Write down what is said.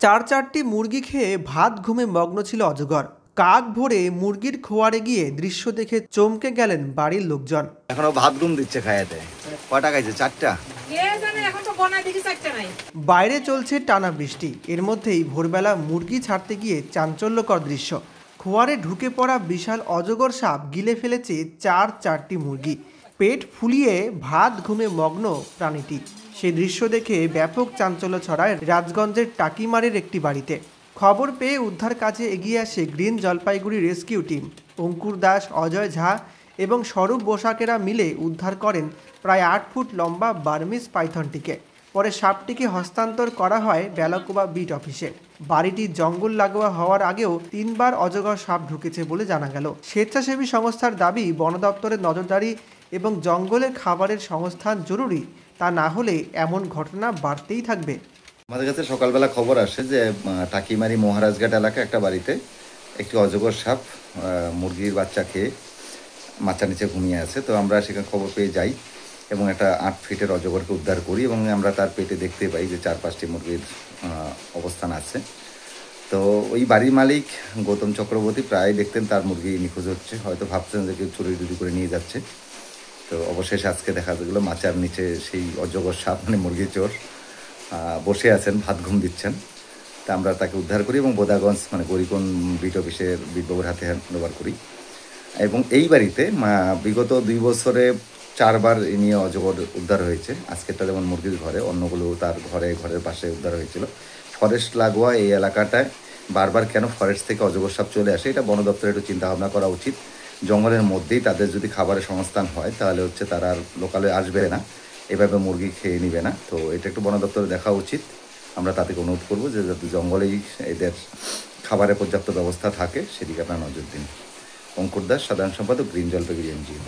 চারটি মুরগি খেয়ে ভাত ঘুমে মগ্ন ছিল অজগর। কাক ভরে মুরগির খোয়ারে গিয়ে দৃশ্য দেখে চমকে গেলেন বাড়ির লোকজন। এখনো ভাত ঘুম দিচ্ছে খায়াতে। কয়টা খাইছে? 4টা। বাইরে চলছে টানা বৃষ্টি, এর মধ্যেই ভোরবেলা মুরগি ছাড়তে গিয়ে চাঞ্চল্যকর দৃশ্য। খোয়ারে ঢুকে পড়া বিশাল অজগর সাপ গিলে ফেলেছে চারটি মুরগি। পেট ফুলিয়ে ভাত ঘুমে মগ্ন প্রাণীটি। সেই দৃশ্য দেখে ব্যাপক চাঞ্চল্য ছড়ায় রাজগঞ্জের টাকিমারের একটি বাড়িতে। খবর পেয়ে উদ্ধার কাজে এগিয়ে আসে গ্রিন জলপাইগুড়ি রেস্কিউ টিম। অঙ্কুর দাস, অজয় ঝা এবং স্বরূপ বসাকেরা মিলে উদ্ধার করেন প্রায় 8 ফুট লম্বা বার্মিজ পাইথনটিকে। পরে সাপটিকে হস্তান্তর করা হয় বেলাকোবা বিট অফিসে। বাড়িটি জঙ্গল লাগোয়া হওয়ার আগেও 3 বার অজগর সাপ ঢুকেছে বলে জানা গেল। স্বেচ্ছাসেবী সংস্থার দাবি, বন দপ্তরের নজরদারি এবং জঙ্গলের খাবারের সংস্থান জরুরি, তা না হলে এমন ঘটনা বাড়তেই থাকবে। আমাদের কাছে সকালবেলা খবর আসে যে টাকিমারি মহারাজঘাট এলাকায় একটা বাড়িতে একটি অজগর সাপ মুরগির বাচ্চা খেয়ে মাচার নিচে ঘুমিয়ে আছে। তো আমরা সেখানে খবর পেয়ে যাই এবং একটা 8 ফিটের অজগরকে উদ্ধার করি এবং আমরা তার পেটে দেখতে পাই যে 4-5টি মুরগির অবস্থান আছে। তো ওই বাড়ির মালিক গৌতম চক্রবর্তী প্রায় দেখতেন তার মুরগি নিখোঁজ হচ্ছে, হয়তো ভাবছেন যে কেউ চুরি করে নিয়ে যাচ্ছে। তো অবশেষে আজকে দেখা গেলো মাচার নিচে সেই অজগর সাপ মানে মুরগি চোর বসে আছেন, ভাত ঘুম দিচ্ছেন। তা আমরা তাকে উদ্ধার করি এবং বোদাগঞ্জ মানে গরিকোণ বিট অফিসের বিটবাবুর হাতে হ্যান্ডওভার করি। এবং এই বাড়িতে বিগত 2 বছরে 4 বার এ নিয়ে অজগর উদ্ধার হয়েছে। আজকেরটা যেমন মুরগির ঘরে, অন্যগুলো তার ঘরের পাশে উদ্ধার হয়েছিল। ফরেস্ট লাগোয়া এই এলাকাটায় বারবার কেন ফরেস্ট থেকে অজগর সাপ চলে আসে, এটা বন দপ্তরের একটু চিন্তাভাবনা করা উচিত। জঙ্গলের মধ্যেই তাদের যদি খাবারের সংস্থান হয় তাহলে তারা আর লোকালে আসবে না, এভাবে মুরগি খেয়ে নিবে না। তো এটা একটু বন দপ্তরে দেখা উচিত। আমরা তাদেরকে অনুরোধ করবো যে যাতে জঙ্গলেই এদের খাবারের পর্যাপ্ত ব্যবস্থা থাকে সেদিকে আপনারা নজর দিন। অঙ্কুর দাস, সাধারণ সম্পাদক, গ্রিন জলপাইগুড়ি NGO।